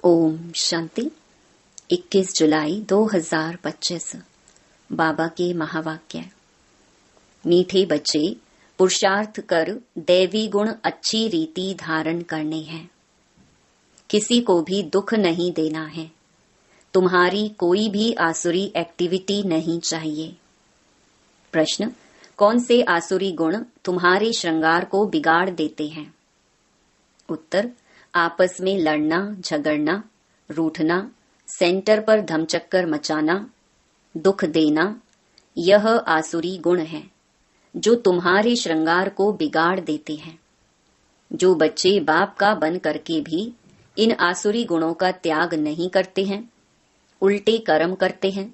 ओम शांति। 21 जुलाई 2025 बाबा के महावाक्य। मीठे बच्चे, पुरुषार्थ कर दैवी गुण अच्छी रीति धारण करने हैं। किसी को भी दुख नहीं देना है। तुम्हारी कोई भी आसुरी एक्टिविटी नहीं चाहिए। प्रश्न: कौन से आसुरी गुण तुम्हारे श्रृंगार को बिगाड़ देते हैं? उत्तर: आपस में लड़ना, झगड़ना, रूठना, सेंटर पर धमचक्कर मचाना, दुख देना, यह आसुरी गुण है जो तुम्हारे श्रृंगार को बिगाड़ देते हैं। जो बच्चे बाप का बन करके भी इन आसुरी गुणों का त्याग नहीं करते हैं, उल्टे कर्म करते हैं,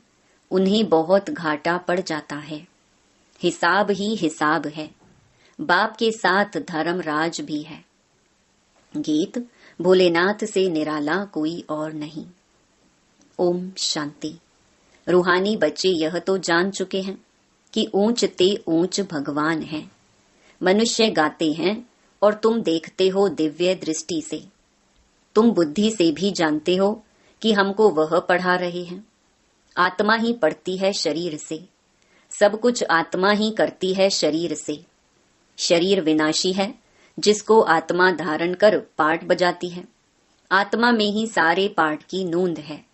उन्हें बहुत घाटा पड़ जाता है। हिसाब ही हिसाब है। बाप के साथ धर्मराज भी है। गीत: भोलेनाथ से निराला कोई और नहीं। ओम शांति। रूहानी बच्चे यह तो जान चुके हैं कि ऊंच ते ऊंच भगवान है। मनुष्य गाते हैं और तुम देखते हो दिव्य दृष्टि से। तुम बुद्धि से भी जानते हो कि हमको वह पढ़ा रहे हैं। आत्मा ही पढ़ती है शरीर से। सब कुछ आत्मा ही करती है शरीर से। शरीर विनाशी है, जिसको आत्मा धारण कर पाठ बजाती है। आत्मा में ही सारे पाठ की नूंद है।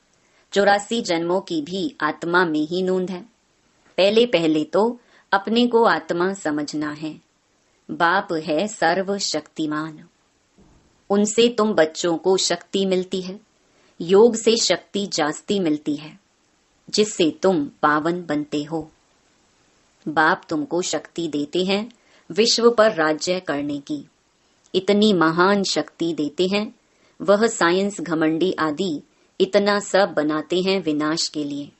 84 जन्मों की भी आत्मा में ही नूंद है। पहले पहले तो अपने को आत्मा समझना है। बाप है सर्वशक्तिमान। उनसे तुम बच्चों को शक्ति मिलती है। योग से शक्ति जास्ती मिलती है, जिससे तुम पावन बनते हो। बाप तुमको शक्ति देते हैं विश्व पर राज्य करने की। इतनी महान शक्ति देते हैं, वह साइंस घमंडी आदि इतना सब बनाते हैं विनाश के लिए।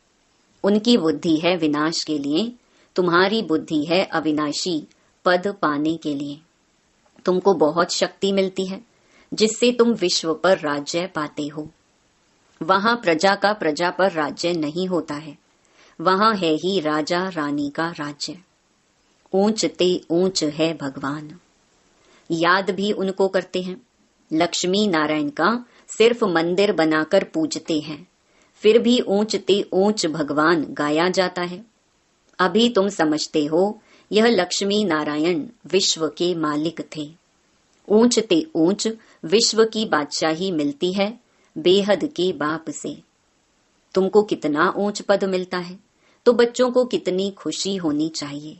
उनकी बुद्धि है विनाश के लिए, तुम्हारी बुद्धि है अविनाशी पद पाने के लिए। तुमको बहुत शक्ति मिलती है, जिससे तुम विश्व पर राज्य पाते हो। वहां प्रजा का प्रजा पर राज्य नहीं होता है। वहां है ही राजा रानी का राज्य। ऊंच ते ऊंच है भगवान। याद भी उनको करते हैं। लक्ष्मी नारायण का सिर्फ मंदिर बनाकर पूजते हैं, फिर भी ऊंच ते ऊंच भगवान गाया जाता है। अभी तुम समझते हो यह लक्ष्मी नारायण विश्व के मालिक थे। ऊंच ते ऊंच विश्व की बादशाही मिलती है बेहद के बाप से। तुमको कितना ऊंच पद मिलता है, तो बच्चों को कितनी खुशी होनी चाहिए।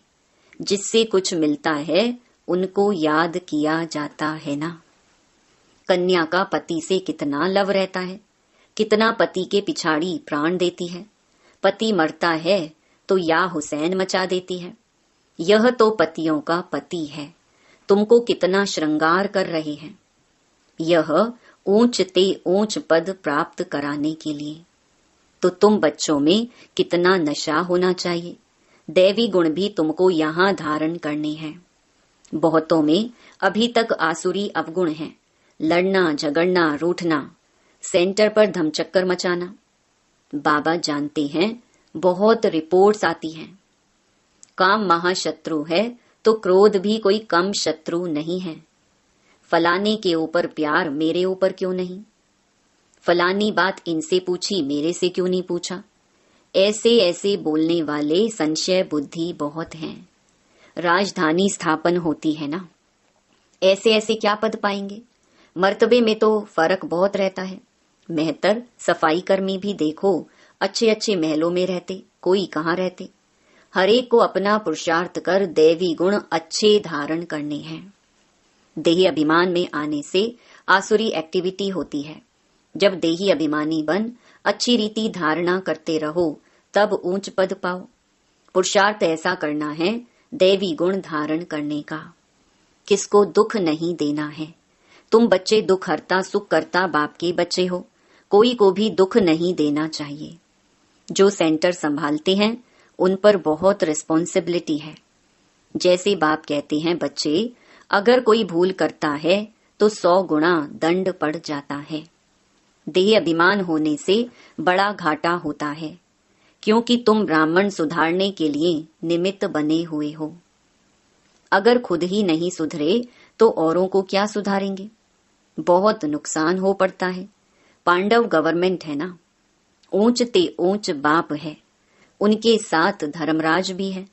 जिससे कुछ मिलता है उनको याद किया जाता है ना। कन्या का पति से कितना लव रहता है, कितना पति के पिछाड़ी प्राण देती है। पति मरता है तो या हुसैन मचा देती है। यह तो पतियों का पति है। तुमको कितना श्रृंगार कर रहे हैं। यह ऊंच ते ऊंच पद प्राप्त कराने के लिए। तो तुम बच्चों में कितना नशा होना चाहिए। दैवी गुण भी तुमको यहाँ धारण करने हैं। बहुतों में अभी तक आसुरी अवगुण हैं। लड़ना, झगड़ना, रूठना, सेंटर पर धमचक्कर मचाना। बाबा जानते हैं बहुत रिपोर्ट्स आती हैं। काम महाशत्रु है तो क्रोध भी कोई कम शत्रु नहीं है। फलाने के ऊपर प्यार, मेरे ऊपर क्यों नहीं? फलानी बात इनसे पूछी, मेरे से क्यों नहीं पूछा? ऐसे ऐसे बोलने वाले संशय बुद्धि बहुत हैं। राजधानी स्थापन होती है ना, ऐसे ऐसे क्या पद पाएंगे? मर्तबे में तो फर्क बहुत रहता है। मेहतर सफाई कर्मी भी देखो, अच्छे अच्छे महलों में रहते, कोई कहाँ रहते। हरेक को अपना पुरुषार्थ कर दैवी गुण अच्छे धारण करने हैं। देही अभिमान में आने से आसुरी एक्टिविटी होती है। जब देही अभिमानी बन अच्छी रीति धारणा करते रहो, तब ऊंच पद पाओ। पुरुषार्थ ऐसा करना है दैवी गुण धारण करने का। किसको दुख नहीं देना है। तुम बच्चे दुख हरता सुख करता बाप के बच्चे हो। कोई को भी दुख नहीं देना चाहिए। जो सेंटर संभालते हैं उन पर बहुत रिस्पॉन्सिबिलिटी है। जैसे बाप कहते हैं, बच्चे अगर कोई भूल करता है तो 100 गुना दंड पड़ जाता है। देह अभिमान होने से बड़ा घाटा होता है, क्योंकि तुम ब्राह्मण सुधारने के लिए निमित्त बने हुए हो। अगर खुद ही नहीं सुधरे तो औरों को क्या सुधारेंगे? बहुत नुकसान हो पड़ता है। पांडव गवर्नमेंट है ना, ऊंच ते ऊंच बाप है, उनके साथ धर्मराज भी है।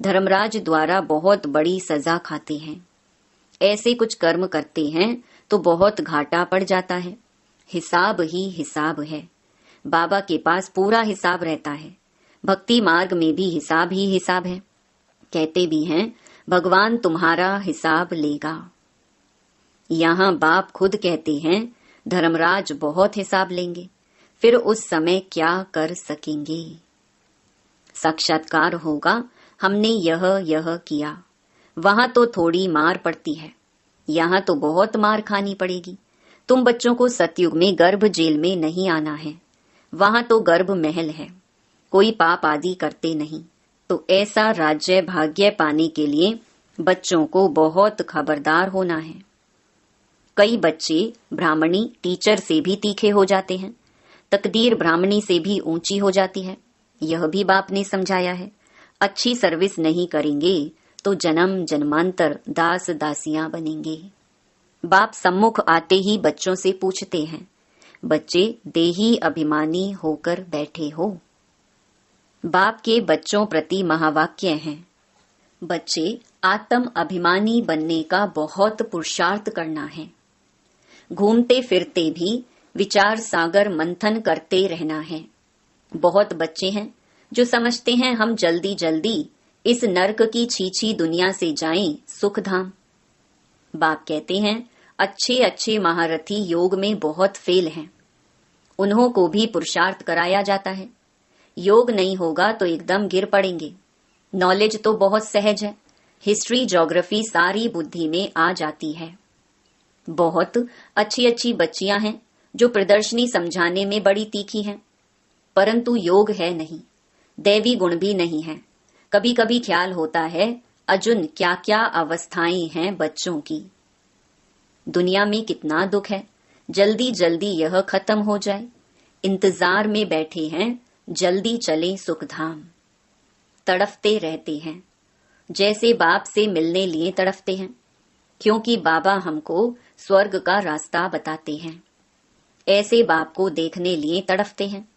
धर्मराज द्वारा बहुत बड़ी सजा खाते हैं। ऐसे कुछ कर्म करते हैं तो बहुत घाटा पड़ जाता है। हिसाब ही हिसाब है। बाबा के पास पूरा हिसाब रहता है। भक्ति मार्ग में भी हिसाब ही हिसाब है। कहते भी हैं भगवान तुम्हारा हिसाब लेगा। यहाँ बाप खुद कहते हैं धर्मराज बहुत हिसाब लेंगे, फिर उस समय क्या कर सकेंगे। साक्षात्कार होगा, हमने यह किया। वहां तो थोड़ी मार पड़ती है, यहाँ तो बहुत मार खानी पड़ेगी। तुम बच्चों को सतयुग में गर्भ जेल में नहीं आना है, वहां तो गर्भ महल है, कोई पाप आदि करते नहीं। तो ऐसा राज्य भाग्य पाने के लिए बच्चों को बहुत खबरदार होना है। कई बच्चे ब्राह्मणी टीचर से भी तीखे हो जाते हैं, तकदीर ब्राह्मणी से भी ऊंची हो जाती है। यह भी बाप ने समझाया है। अच्छी सर्विस नहीं करेंगे तो जन्म जन्मांतर दास दासियां बनेंगे। बाप सम्मुख आते ही बच्चों से पूछते हैं, बच्चे देही अभिमानी होकर बैठे हो? बाप के बच्चों प्रति महावाक्य हैं, बच्चे आत्म अभिमानी बनने का बहुत पुरुषार्थ करना है। घूमते फिरते भी विचार सागर मंथन करते रहना है। बहुत बच्चे हैं जो समझते हैं हम जल्दी जल्दी इस नरक की छीछी दुनिया से जाएं सुख धाम। बाप कहते हैं अच्छे अच्छे महारथी योग में बहुत फेल हैं, उन्हों को भी पुरुषार्थ कराया जाता है। योग नहीं होगा तो एकदम गिर पड़ेंगे। नॉलेज तो बहुत सहज है, हिस्ट्री ज्योग्राफी सारी बुद्धि में आ जाती है। बहुत अच्छी अच्छी बच्चियां हैं जो प्रदर्शनी समझाने में बड़ी तीखी हैं, परंतु योग है नहीं, दैवी गुण भी नहीं है। कभी कभी ख्याल होता है अर्जुन क्या क्या अवस्थाएं हैं बच्चों की। दुनिया में कितना दुख है, जल्दी जल्दी यह खत्म हो जाए। इंतजार में बैठे हैं, जल्दी चले सुखधाम। तड़फते रहते हैं, जैसे बाप से मिलने लिए तड़फते हैं, क्योंकि बाबा हमको स्वर्ग का रास्ता बताते हैं। ऐसे बाप को देखने लिए तड़फते हैं।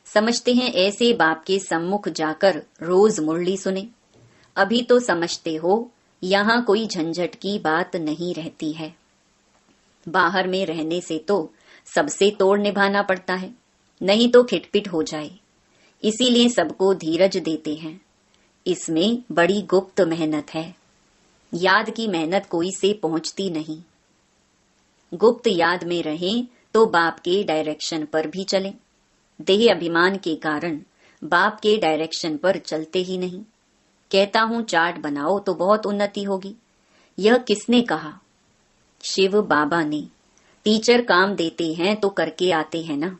समझते हैं ऐसे बाप के सम्मुख जाकर रोज मुरली सुने। अभी तो समझते हो यहाँ कोई झंझट की बात नहीं रहती है। बाहर में रहने से तो सबसे तोड़ निभाना पड़ता है, नहीं तो खिटपिट हो जाए। इसीलिए सबको धीरज देते हैं। इसमें बड़ी गुप्त मेहनत है। याद की मेहनत कोई से पहुंचती नहीं। गुप्त याद में रहें तो बाप के डायरेक्शन पर भी चलें। देह अभिमान के कारण बाप के डायरेक्शन पर चलते ही नहीं। कहता हूं चार्ट बनाओ तो बहुत उन्नति होगी। यह किसने कहा? शिव बाबा ने। टीचर काम देते हैं तो करके आते हैं ना।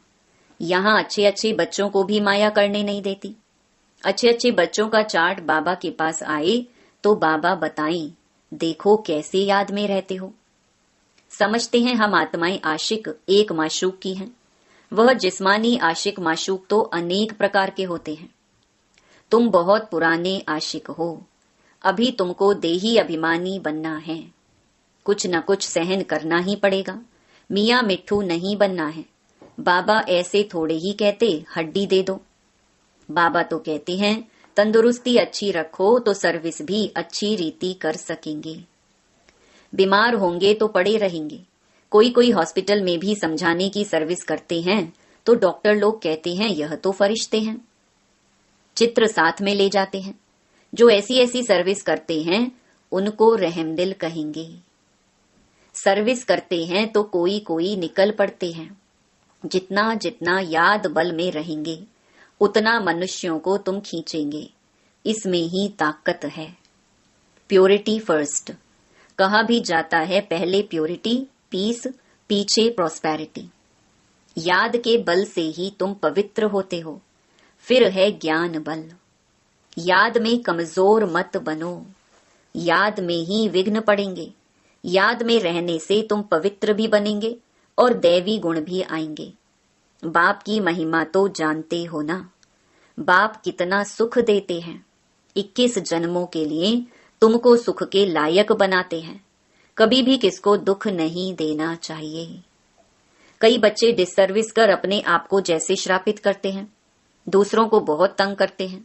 यहाँ अच्छे अच्छे बच्चों को भी माया करने नहीं देती। अच्छे अच्छे बच्चों का चार्ट बाबा के पास आए तो बाबा बताएं, देखो कैसे याद में रहते हो। समझते हैं हम आत्माएं आशिक एक माशूक की हैं। वह जिस्मानी आशिक माशूक तो अनेक प्रकार के होते हैं। तुम बहुत पुराने आशिक हो, अभी तुमको देही अभिमानी बनना है। कुछ न कुछ सहन करना ही पड़ेगा। मियाँ मिट्ठू नहीं बनना है। बाबा ऐसे थोड़े ही कहते हड्डी दे दो। बाबा तो कहते हैं तंदुरुस्ती अच्छी रखो तो सर्विस भी अच्छी रीति कर सकेंगे। बीमार होंगे तो पड़े रहेंगे। कोई कोई हॉस्पिटल में भी समझाने की सर्विस करते हैं तो डॉक्टर लोग कहते हैं यह तो फरिश्ते हैं। चित्र साथ में ले जाते हैं। जो ऐसी ऐसी सर्विस करते हैं उनको रहमदिल कहेंगे। सर्विस करते हैं तो कोई कोई निकल पड़ते हैं। जितना जितना याद बल में रहेंगे उतना मनुष्यों को तुम खींचेंगे। इसमें ही ताकत है। प्योरिटी फर्स्ट कहा भी जाता है। पहले प्योरिटी पीस, पीछे प्रॉस्पेरिटी। याद के बल से ही तुम पवित्र होते हो। फिर है ज्ञान बल। याद में कमजोर मत बनो। याद में ही विघ्न पड़ेंगे। याद में रहने से तुम पवित्र भी बनेंगे और दैवी गुण भी आएंगे। बाप की महिमा तो जानते हो ना। बाप कितना सुख देते हैं। 21 जन्मों के लिए तुमको सुख के लायक बनाते हैं। कभी भी किसको दुख नहीं देना चाहिए। कई बच्चे डिससर्विस कर अपने आप को जैसे श्रापित करते हैं, दूसरों को बहुत तंग करते हैं।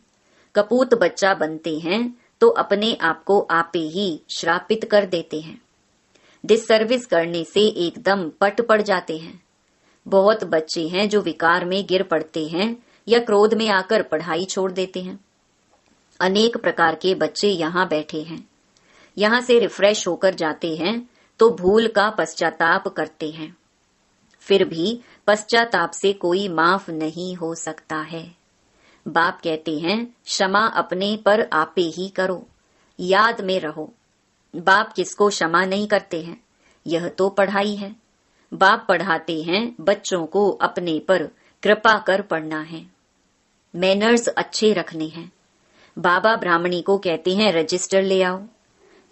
कपूत बच्चा बनते हैं तो अपने आप को आपे ही श्रापित कर देते हैं। डिससर्विस करने से एकदम पट पड़ जाते हैं। बहुत बच्चे हैं जो विकार में गिर पड़ते हैं या क्रोध में आकर पढ़ाई छोड़ देते हैं। अनेक प्रकार के बच्चे यहाँ बैठे हैं। यहाँ से रिफ्रेश होकर जाते हैं तो भूल का पश्चाताप करते हैं। फिर भी पश्चाताप से कोई माफ नहीं हो सकता है। बाप कहते हैं क्षमा अपने पर आपे ही करो, याद में रहो। बाप किसको क्षमा नहीं करते हैं, यह तो पढ़ाई है। बाप पढ़ाते हैं बच्चों को अपने पर कृपा कर पढ़ना है, मैनर्स अच्छे रखने हैं। बाबा ब्राह्मणी को कहते हैं रजिस्टर ले आओ।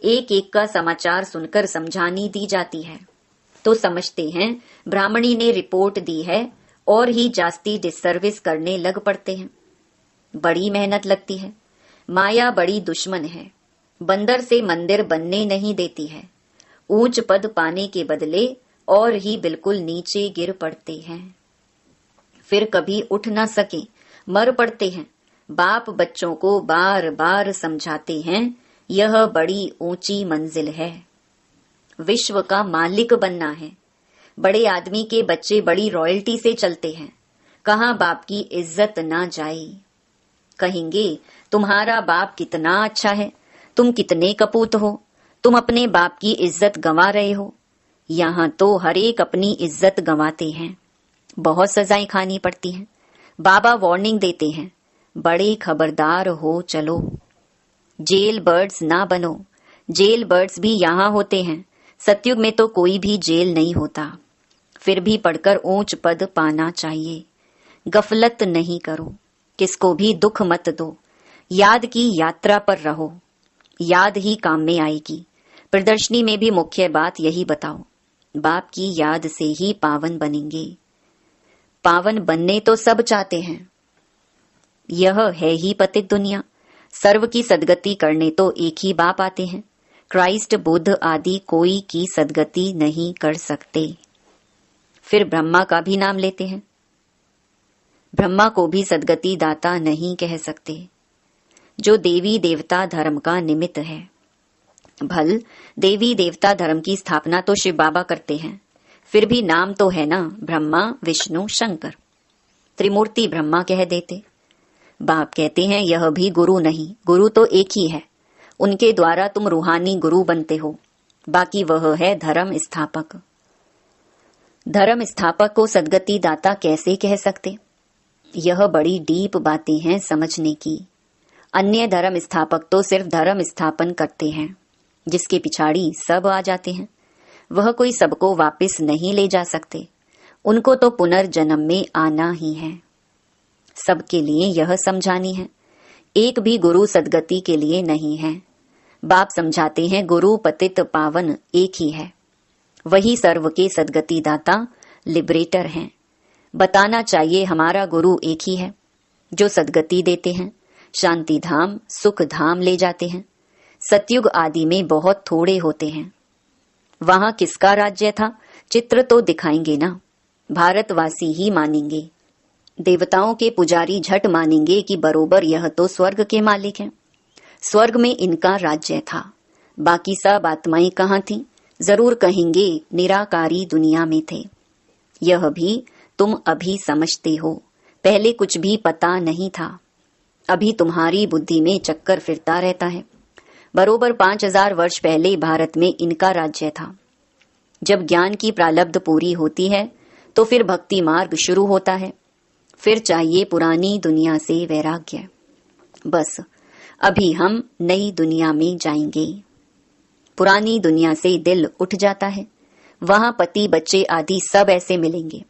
एक एक का समाचार सुनकर समझानी दी जाती है तो समझते हैं ब्राह्मणी ने रिपोर्ट दी है और ही जास्ती डिससर्विस करने लग पड़ते हैं। बड़ी मेहनत लगती है। माया बड़ी दुश्मन है, बंदर से मंदिर बनने नहीं देती है। ऊंच पद पाने के बदले और ही बिल्कुल नीचे गिर पड़ते हैं, फिर कभी उठ न सके मर पड़ते हैं। बाप बच्चों को बार बार समझाते हैं यह बड़ी ऊंची मंजिल है, विश्व का मालिक बनना है। बड़े आदमी के बच्चे बड़ी रॉयल्टी से चलते हैं, कहाँ बाप की इज्जत ना जाए। कहेंगे तुम्हारा बाप कितना अच्छा है, तुम कितने कपूत हो, तुम अपने बाप की इज्जत गंवा रहे हो। यहाँ तो हर एक अपनी इज्जत गंवाते हैं, बहुत सजाएं खानी पड़ती हैं। बाबा वार्निंग देते हैं बड़े खबरदार हो चलो, जेल बर्ड्स ना बनो। जेल बर्ड्स भी यहाँ होते हैं, सतयुग में तो कोई भी जेल नहीं होता। फिर भी पढ़कर ऊंच पद पाना चाहिए। गफलत नहीं करो, किसको भी दुख मत दो। याद की यात्रा पर रहो, याद ही काम में आएगी। प्रदर्शनी में भी मुख्य बात यही बताओ, बाप की याद से ही पावन बनेंगे। पावन बनने तो सब चाहते हैं, यह है ही पतित दुनिया। सर्व की सदगति करने तो एक ही बाप आते हैं। क्राइस्ट, बुद्ध आदि कोई की सदगति नहीं कर सकते। फिर ब्रह्मा का भी नाम लेते हैं, ब्रह्मा को भी सदगति दाता नहीं कह सकते, जो देवी देवता धर्म का निमित्त है। भल देवी देवता धर्म की स्थापना तो शिव बाबा करते हैं, फिर भी नाम तो है ना ब्रह्मा विष्णु शंकर, त्रिमूर्ति ब्रह्मा कह देते। बाप कहते हैं यह भी गुरु नहीं, गुरु तो एक ही है, उनके द्वारा तुम रूहानी गुरु बनते हो, बाकी वह है धर्म स्थापक। धर्म स्थापक को सदगति दाता कैसे कह सकते, यह बड़ी डीप बातें हैं समझने की। अन्य धर्म स्थापक तो सिर्फ धर्म स्थापन करते हैं, जिसके पिछाड़ी सब आ जाते हैं। वह कोई सबको वापस नहीं ले जा सकते, उनको तो पुनर्जन्म में आना ही है। सबके लिए यह समझानी है, एक भी गुरु सदगति के लिए नहीं है। बाप समझाते हैं गुरु पतित पावन एक ही है, वही सर्व के सदगति दाता लिबरेटर हैं। बताना चाहिए हमारा गुरु एक ही है, जो सदगति देते हैं, शांति धाम सुख धाम ले जाते हैं। सतयुग आदि में बहुत थोड़े होते हैं। वहां किसका राज्य था, चित्र तो दिखाएंगे ना, भारतवासी ही मानेंगे। देवताओं के पुजारी झट मानेंगे कि बरोबर यह तो स्वर्ग के मालिक हैं, स्वर्ग में इनका राज्य था। बाकी सब आत्माएं कहाँ थीं, जरूर कहेंगे निराकारी दुनिया में थे। यह भी तुम अभी समझते हो, पहले कुछ भी पता नहीं था। अभी तुम्हारी बुद्धि में चक्कर फिरता रहता है। बरोबर 5000 वर्ष पहले भारत में इनका राज्य था। जब ज्ञान की प्रालब्ध पूरी होती है तो फिर भक्ति मार्ग शुरू होता है, फिर चाहिए पुरानी दुनिया से वैराग्य। बस अभी हम नई दुनिया में जाएंगे। पुरानी दुनिया से दिल उठ जाता है, वहां पति बच्चे आदि सब ऐसे मिलेंगे।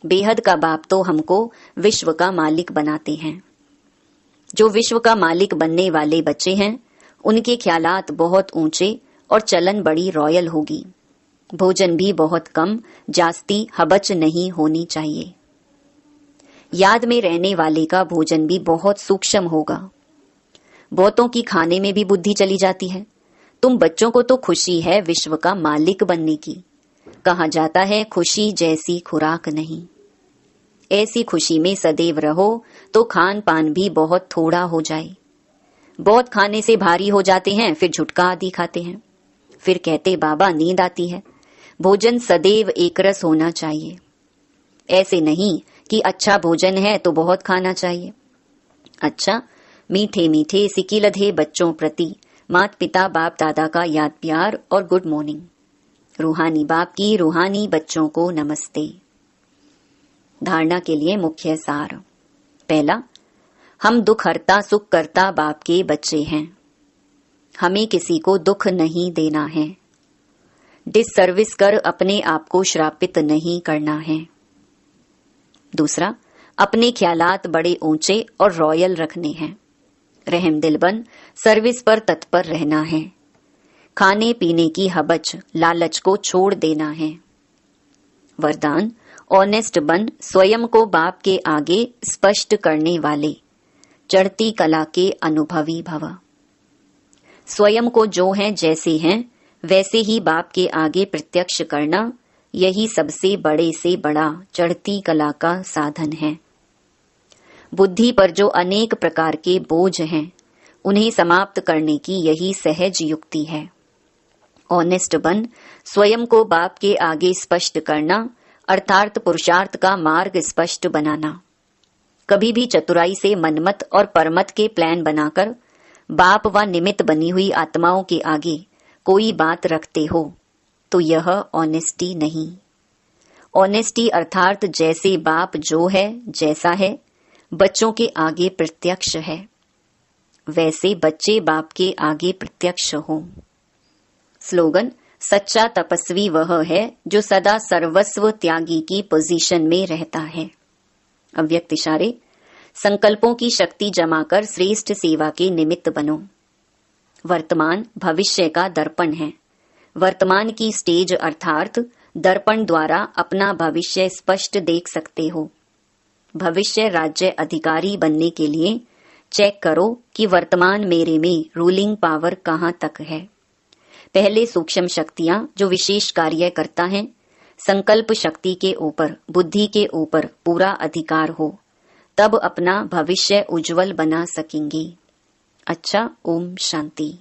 बेहद का बाप तो हमको विश्व का मालिक बनाते हैं। जो विश्व का मालिक बनने वाले बच्चे हैं, उनके ख्यालात बहुत ऊंचे और चलन बड़ी रॉयल होगी। भोजन भी बहुत कम, जास्ती हबच नहीं होनी चाहिए। याद में रहने वाले का भोजन भी बहुत सूक्ष्म होगा। बहुतों की खाने में भी बुद्धि चली जाती है। तुम बच्चों को तो खुशी है विश्व का मालिक बनने की, कहा जाता है खुशी जैसी खुराक नहीं। ऐसी खुशी में सदैव रहो तो खान पान भी बहुत थोड़ा हो जाए। बहुत खाने से भारी हो जाते हैं, फिर झुटका आदि खाते हैं, फिर कहते बाबा नींद आती है। भोजन सदैव एकरस होना चाहिए। ऐसे नहीं कि अच्छा भोजन है तो बहुत खाना चाहिए। अच्छा मीठे मीठे सिकिलधे बच्चों प्रति माता पिता बाप दादा का याद प्यार और गुड मॉर्निंग। रूहानी बाप की रूहानी बच्चों को नमस्ते। धारणा के लिए मुख्य सार। पहला, हम दुख हरता सुख करता बाप के बच्चे हैं। हमें किसी को दुख नहीं देना है। डिससर्विस कर अपने आप को श्रापित नहीं करना है। दूसरा, अपने ख्यालात बड़े ऊंचे और रॉयल रखने हैं। रहम दिल बन सर्विस पर तत्पर रहना है। खाने पीने की हबच लालच को छोड़ देना है। वरदान, ऑनेस्ट बन स्वयं को बाप के आगे स्पष्ट करने वाले चढ़ती कला के अनुभवी भव। स्वयं को जो है जैसे हैं वैसे ही बाप के आगे प्रत्यक्ष करना, यही सबसे बड़े से बड़ा चढ़ती कला का साधन है। बुद्धि पर जो अनेक प्रकार के बोझ हैं उन्हें समाप्त करने की यही सहज युक्ति है। ऑनेस्ट बन स्वयं को बाप के आगे स्पष्ट करना अर्थात पुरुषार्थ का मार्ग स्पष्ट बनाना। कभी भी चतुराई से मनमत और परमत के प्लान बनाकर बाप व निमित्त बनी हुई आत्माओं के आगे कोई बात रखते हो तो यह ऑनेस्टी नहीं। ऑनेस्टी अर्थात जैसे बाप जो है जैसा है बच्चों के आगे प्रत्यक्ष है, वैसे बच्चे बाप के आगे प्रत्यक्ष हों। स्लोगन, सच्चा तपस्वी वह है जो सदा सर्वस्व त्यागी की पोजीशन में रहता है। अव्यक्त इशारे, संकल्पों की शक्ति जमाकर श्रेष्ठ सेवा के निमित्त बनो। वर्तमान भविष्य का दर्पण है। वर्तमान की स्टेज अर्थात दर्पण द्वारा अपना भविष्य स्पष्ट देख सकते हो। भविष्य राज्य अधिकारी बनने के लिए चेक करो कि वर्तमान मेरे में रूलिंग पावर कहाँ तक है। पहले सूक्ष्म शक्तियां जो विशेष कार्य करता है, संकल्प शक्ति के ऊपर बुद्धि के ऊपर पूरा अधिकार हो, तब अपना भविष्य उज्जवल बना सकेंगी। अच्छा, ओम शांति।